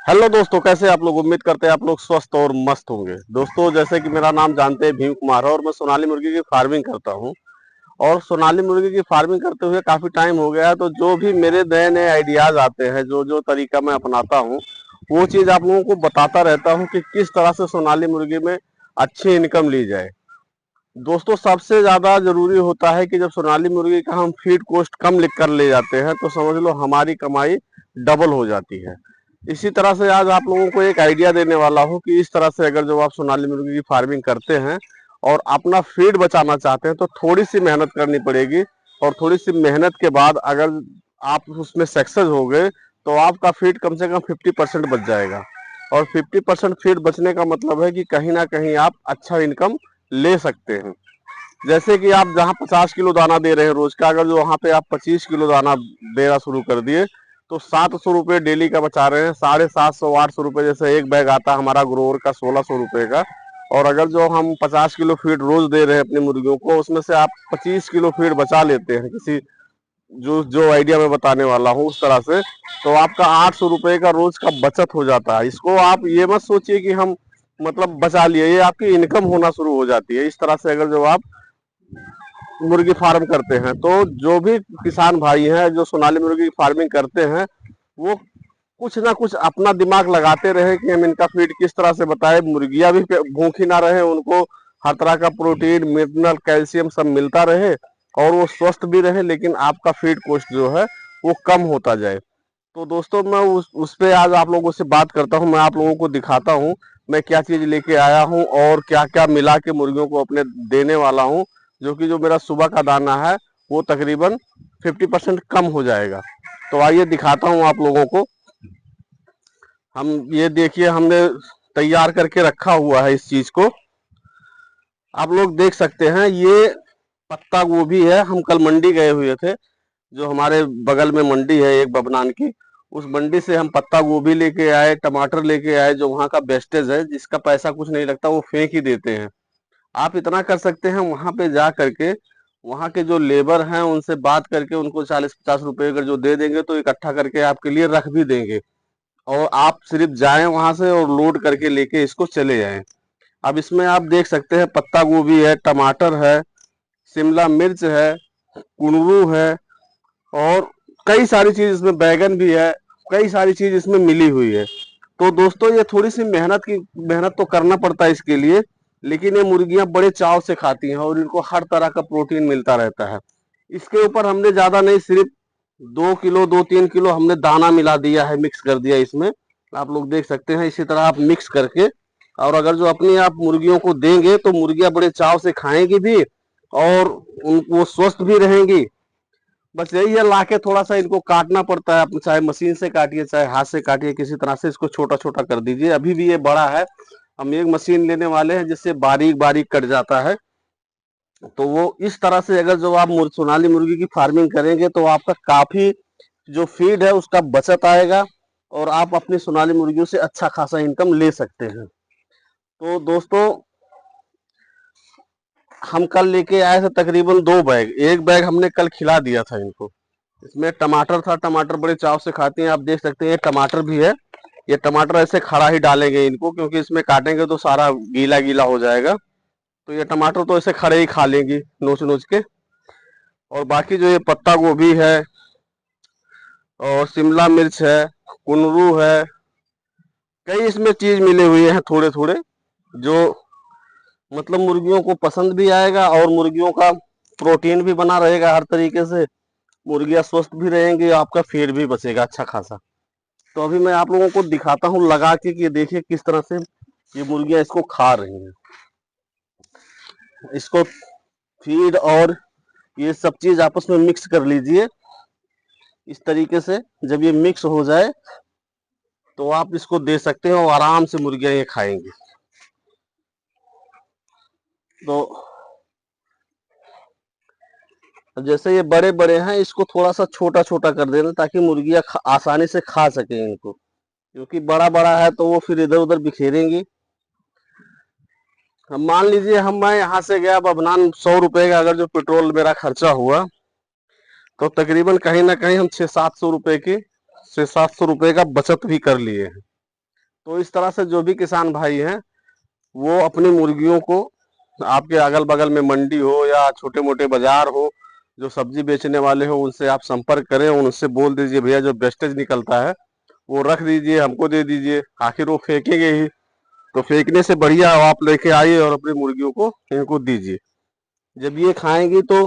Hello दोस्तों, कैसे आप लोग। उम्मीद करते हैं आप लोग स्वस्थ और मस्त होंगे। दोस्तों, जैसे कि मेरा नाम जानते हैं भीम कुमार है और मैं सोनाली मुर्गी की फार्मिंग करता हूं। और सोनाली मुर्गी की फार्मिंग करते हुए काफी टाइम हो गया है, तो जो भी मेरे नए नए आइडियाज आते हैं, जो जो तरीका मैं अपनाता हूं, वो चीज आप लोगों को बताता रहता हूं कि किस तरह से सोनाली मुर्गी में अच्छी इनकम ली जाए। दोस्तों, सबसे ज्यादा जरूरी होता है कि जब सोनाली मुर्गी का हम फीड कॉस्ट कम लिख कर ले जाते हैं तो समझ लो हमारी कमाई डबल हो जाती है। इसी तरह से आज आप लोगों को एक आइडिया देने वाला हूं कि इस तरह से अगर जो आप सोनाली मुर्गी की फार्मिंग करते हैं और अपना फीड बचाना चाहते हैं तो थोड़ी सी मेहनत करनी पड़ेगी। और थोड़ी सी मेहनत के बाद अगर आप उसमें सक्सेस हो गए तो आपका फीड कम से कम 50% बच जाएगा। और 50% फीड बचने का मतलब है कि कहीं ना कहीं आप अच्छा इनकम ले सकते हैं। जैसे कि आप जहां 50 किलो दाना दे रहे हैं रोज का, अगर जो वहां पे आप 25 किलो दाना देना शुरू कर दिए तो 700 रुपये डेली का बचा रहे हैं। 750-800 रुपये जैसे एक बैग आता है हमारा ग्रोवर का 1600 रुपये का। और अगर जो हम 50 किलो फीड रोज दे रहे हैं अपनी मुर्गियों को, उसमें से आप 25 किलो फीड बचा लेते हैं किसी जो जो आइडिया मैं बताने वाला हूँ उस तरह से, तो आपका 800 रुपये का रोज का बचत हो जाता है। इसको आप ये मत सोचिए कि हम मतलब बचा लिए, ये आपकी इनकम होना शुरू हो जाती है। इस तरह से अगर जो आप मुर्गी फार्म करते हैं तो जो भी किसान भाई हैं जो सोनाली मुर्गी की फार्मिंग करते हैं, वो कुछ ना कुछ अपना दिमाग लगाते रहे कि हम इनका फीड किस तरह से बताएं, मुर्गियां भी भूखी ना रहे, उनको हर तरह का प्रोटीन मिनरल कैल्शियम सब मिलता रहे और वो स्वस्थ भी रहे, लेकिन आपका फीड कॉस्ट जो है वो कम होता जाए। तो दोस्तों, मैं उस पे आज आप लोगों से बात करता हूँ। मैं आप लोगों को दिखाता हूँ मैं क्या चीज लेके आया हूँ और क्या क्या मिला के मुर्गियों को अपने देने वाला हूँ, जो कि जो मेरा सुबह का दाना है वो तकरीबन 50% कम हो जाएगा। तो आइए दिखाता हूँ आप लोगों को। हम ये देखिए, हमने तैयार करके रखा हुआ है इस चीज को। आप लोग देख सकते हैं, ये पत्ता गोभी है। हम कल मंडी गए हुए थे, जो हमारे बगल में मंडी है एक बबनान की, उस मंडी से हम पत्ता गोभी लेके आए, टमाटर लेके आए, जो वहाँ का वेस्टेज है जिसका पैसा कुछ नहीं लगता, वो फेंक ही देते हैं। आप इतना कर सकते हैं, वहां पे जा करके वहां के जो लेबर हैं उनसे बात करके उनको 40-50 रुपए अगर जो दे देंगे तो इकट्ठा करके आपके लिए रख भी देंगे। और आप सिर्फ जाएं वहां से और लोड करके लेके इसको चले जाएं। अब इसमें आप देख सकते हैं पत्ता गोभी है, टमाटर है, शिमला मिर्च है, कुंदरू है और कई सारी चीज इसमें, बैगन भी है। कई सारी चीज इसमें मिली हुई है। तो दोस्तों, ये थोड़ी सी मेहनत तो करना पड़ता है इसके लिए, लेकिन ये मुर्गियां बड़े चाव से खाती हैं और इनको हर तरह का प्रोटीन मिलता रहता है। इसके ऊपर हमने ज्यादा नहीं, सिर्फ 2 किलो 2-3 किलो हमने दाना मिला दिया है, मिक्स कर दिया इसमें। आप लोग देख सकते हैं, इसी तरह आप मिक्स करके और अगर जो अपनी आप मुर्गियों को देंगे तो मुर्गियां बड़े चाव से खाएंगी भी और वो स्वस्थ भी रहेंगी। बस यही है, लाके थोड़ा सा इनको काटना पड़ता है, आप चाहे मशीन से काटिए चाहे हाथ से काटिए, किसी तरह से इसको छोटा छोटा कर दीजिए। अभी भी ये बड़ा है, हम एक मशीन लेने वाले हैं जिससे बारीक बारीक कट जाता है। तो वो इस तरह से अगर जो आप सोनाली मुर्गी की फार्मिंग करेंगे तो आपका काफी जो फीड है उसका बचत आएगा और आप अपनी सोनाली मुर्गियों से अच्छा खासा इनकम ले सकते हैं। तो दोस्तों, हम कल लेके आए थे तकरीबन 2 बैग। एक बैग हमने कल खिला दिया था इनको। इसमें टमाटर था, टमाटर बड़े चाव से खाते हैं। आप देख सकते हैं ये टमाटर भी है। ये टमाटर ऐसे खड़ा ही डालेंगे इनको, क्योंकि इसमें काटेंगे तो सारा गीला गीला हो जाएगा। तो ये टमाटर तो ऐसे खड़े ही खा लेंगी नोच नोच के। और बाकी जो ये पत्ता गोभी है और शिमला मिर्च है, कुंदरू है, कई इसमें चीज मिले हुए हैं थोड़े थोड़े, जो मतलब मुर्गियों को पसंद भी आएगा और मुर्गियों का प्रोटीन भी बना रहेगा हर तरीके से। मुर्गियां स्वस्थ भी रहेंगी, आपका फीड भी बचेगा अच्छा खासा। तो अभी मैं आप लोगों को दिखाता हूँ लगा के कि देखिए किस तरह से ये मुर्गियां इसको खा रही हैं। इसको फीड और ये सब चीज आपस में मिक्स कर लीजिए इस तरीके से। जब ये मिक्स हो जाए तो आप इसको दे सकते हैं और आराम से मुर्गियां ये खाएंगी। तो जैसे ये बड़े बड़े हैं, इसको थोड़ा सा छोटा छोटा कर देना ताकि मुर्गियां आसानी से खा सके इनको, क्योंकि बड़ा बड़ा है तो वो फिर इधर उधर बिखेरेंगी। हम मान लीजिए, मैं यहाँ से गया बबनान, 100 रुपए का अगर जो पेट्रोल मेरा खर्चा हुआ तो तकरीबन कहीं ना कहीं हम 600-700 रुपए की 600-700 रुपए का बचत भी कर लिए हैं। तो इस तरह से जो भी किसान भाई हैं वो अपनी मुर्गियों को आपके अगल बगल में मंडी हो या छोटे मोटे बाजार हो, जो सब्जी बेचने वाले हो, उनसे आप संपर्क करें, उनसे बोल दीजिए भैया जो वेस्टेज निकलता है वो रख दीजिए, हमको दे दीजिए, आखिर वो फेंकेंगे ही, तो फेंकने से बढ़िया आप लेके आइए और अपनी मुर्गियों को इनको दीजिए। जब ये खाएंगी तो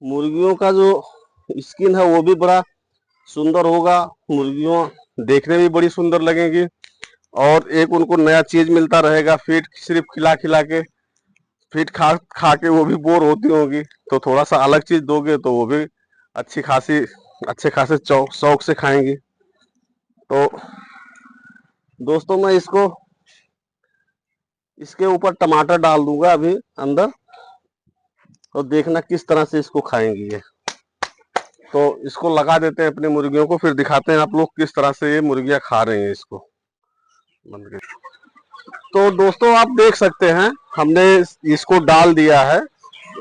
मुर्गियों का जो स्किन है वो भी बड़ा सुंदर होगा, मुर्गियों देखने में बड़ी सुंदर लगेंगी, और एक उनको नया चीज मिलता रहेगा। फीड सिर्फ खिला खिला के, फीड खा खा के वो भी बोर होती होगी, तो थोड़ा सा अलग चीज दोगे तो वो भी अच्छी खासी अच्छे खासे शौक से खाएंगी। तो दोस्तों मैं इसके ऊपर टमाटर डाल दूंगा अभी अंदर, तो देखना किस तरह से इसको खाएंगी ये। तो इसको लगा देते हैं अपनी मुर्गियों को, फिर दिखाते हैं आप लोग किस तरह से ये मुर्गियां खा रही हैं इसको। बंद कर। तो दोस्तों आप देख सकते हैं हमने इसको डाल दिया है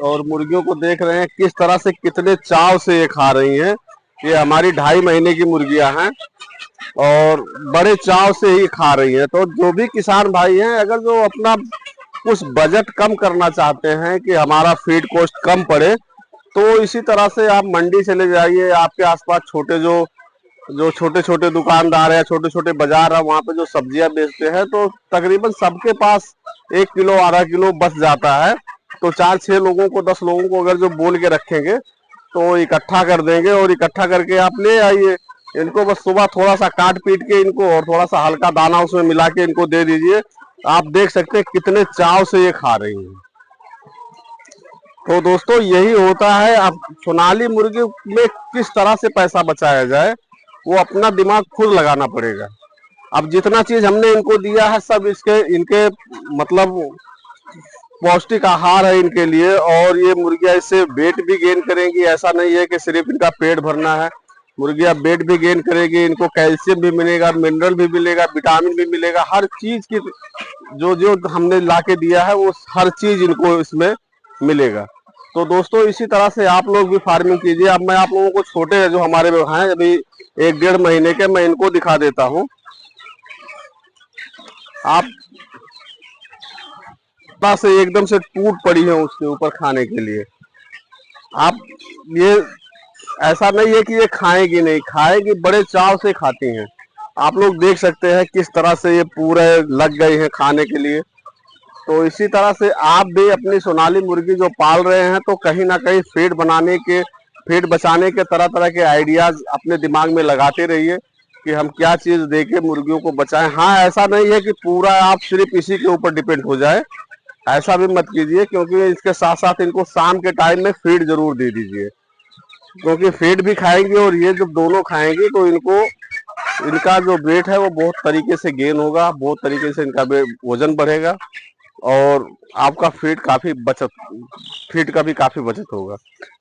और मुर्गियों को देख रहे हैं किस तरह से, कितने चाव से ये खा रही हैं। ये हमारी 2.5 महीने की मुर्गियां हैं और बड़े चाव से ही खा रही हैं। तो जो भी किसान भाई हैं, अगर जो अपना कुछ बजट कम करना चाहते हैं कि हमारा फीड कॉस्ट कम पड़े, तो इसी तरह से आप मंडी चले जाइए। आपके आसपास जो छोटे छोटे दुकानदार है, छोटे छोटे बाजार है, वहाँ पे जो सब्जियां बेचते हैं, तो तकरीबन सबके पास 1 किलो आधा किलो बच जाता है। तो 4-6 लोगों को 10 लोगों को अगर जो बोल के रखेंगे तो इकट्ठा कर देंगे, और इकट्ठा करके आप ले आइए। इनको बस सुबह थोड़ा सा काट पीट के इनको और थोड़ा सा हल्का दाना उसमें मिला के इनको दे दीजिए। आप देख सकते हैं कितने चाव से ये खा रही हैं। तो दोस्तों यही होता है। अब सोनाली मुर्गी में किस तरह से पैसा बचाया जाए, वो अपना दिमाग खुद लगाना पड़ेगा। अब जितना चीज हमने इनको दिया है सब इनके मतलब पौष्टिक आहार है इनके लिए, और ये मुर्गियां इससे वेट भी गेन करेंगी। ऐसा नहीं है कि सिर्फ इनका पेट भरना है, मुर्गियां वेट भी गेन करेगी, इनको कैल्शियम भी मिलेगा, मिनरल भी मिलेगा, विटामिन भी मिलेगा, हर चीज की जो जो हमने ला के दिया है वो हर चीज इनको इसमें मिलेगा। तो दोस्तों इसी तरह से आप लोग भी फार्मिंग कीजिए। अब मैं आप लोगों को छोटे जो हमारे हैं अभी 1-1.5 महीने के, मैं इनको दिखा देता हूँ। आप से एकदम से टूट पड़ी है उसके ऊपर खाने के लिए। आप ये ऐसा नहीं है कि ये खाएगी नहीं, खाएगी, बड़े चाव से खाती हैं। आप लोग देख सकते हैं किस तरह से ये पूरे लग गए हैं खाने के लिए। तो इसी तरह से आप भी अपनी सोनाली मुर्गी जो पाल रहे हैं, तो कहीं ना कहीं फीड बचाने के तरह तरह के आइडियाज अपने दिमाग में लगाते रहिए कि हम क्या चीज देके मुर्गियों को बचाएं। हाँ, ऐसा नहीं है कि पूरा आप सिर्फ इसी के ऊपर डिपेंड हो जाए, ऐसा भी मत कीजिए, क्योंकि इसके साथ साथ इनको शाम के टाइम में फीड जरूर दे दीजिए, क्योंकि फीड भी खाएंगे और ये जब दोनों खाएंगे तो इनका जो वेट है वो बहुत तरीके से गेन होगा, बहुत तरीके से इनका वजन बढ़ेगा, और आपका फीड का भी काफी बचत होगा।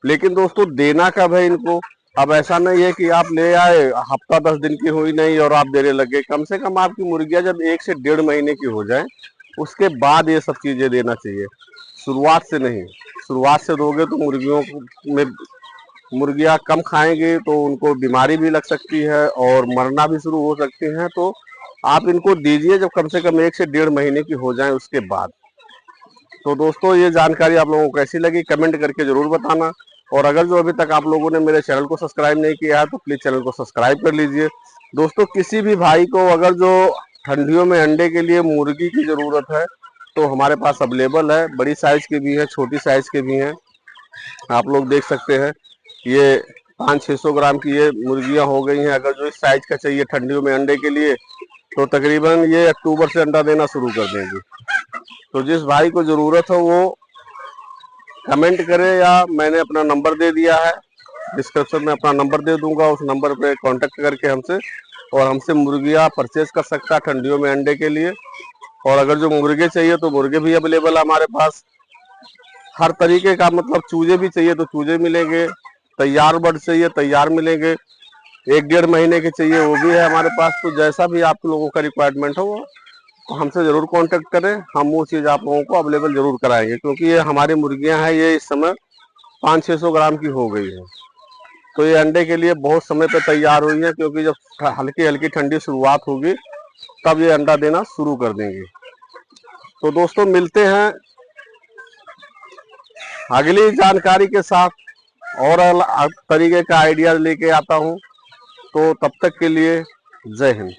लेकिन दोस्तों देना कब है इनको, अब ऐसा नहीं है कि आप ले आए, हफ्ता 10 दिन की हुई नहीं और आप देने लगे। कम से कम आपकी मुर्गियां जब 1 से 1.5 महीने की हो जाए, उसके बाद ये सब चीजें देना चाहिए, शुरुआत से नहीं। शुरुआत से दोगे तो में मुर्गियां कम खाएंगे तो उनको बीमारी भी लग सकती है और मरना भी शुरू हो सकती हैं। तो आप इनको दीजिए जब कम से कम 1 से 1.5 महीने की हो जाए उसके बाद। तो दोस्तों ये जानकारी आप लोगों को कैसी लगी कमेंट करके जरूर बताना, और अगर जो अभी तक आप लोगों ने मेरे चैनल को सब्सक्राइब नहीं किया है तो प्लीज चैनल को सब्सक्राइब कर लीजिए। दोस्तों किसी भी भाई को अगर जो ठंडियों में अंडे के लिए मुर्गी की जरूरत है तो हमारे पास अवेलेबल है, बड़ी साइज के भी है, छोटी साइज के भी हैं। आप लोग देख सकते हैं ये 500-600 ग्राम की ये मुर्गियां हो गई हैं। अगर जो इस साइज का चाहिए ठंडियों में अंडे के लिए तो तकरीबन ये अक्टूबर से अंडा देना शुरू कर देंगी। तो जिस भाई को जरूरत हो वो कमेंट करे, या मैंने अपना नंबर दे दिया है, डिस्क्रिप्शन में अपना नंबर दे दूंगा, उस नंबर पे कांटेक्ट करके हमसे मुर्गियां परचेज कर सकता है ठंडियों में अंडे के लिए। और अगर जो मुर्गे चाहिए तो मुर्गे भी अवेलेबल है हमारे पास, हर तरीके का, मतलब चूजे भी चाहिए तो चूजे मिलेंगे, तैयार बर्ड चाहिए तैयार मिलेंगे, 1-1.5 महीने के चाहिए वो भी है हमारे पास। तो जैसा भी आप लोगों का रिक्वायरमेंट हो वो हमसे जरूर कांटेक्ट करें, हम वो चीज़ आप लोगों को अवेलेबल जरूर कराएंगे, क्योंकि ये हमारी मुर्गियां हैं, ये इस समय 500-600 ग्राम की हो गई है। तो ये अंडे के लिए बहुत समय पे तैयार हुई है, क्योंकि जब हल्की हल्की ठंडी शुरुआत होगी तब ये अंडा देना शुरू कर देंगी। तो दोस्तों मिलते हैं अगली जानकारी के साथ, और तरीके का आइडिया लेके आता हूं। तो तब तक के लिए जय हिंद।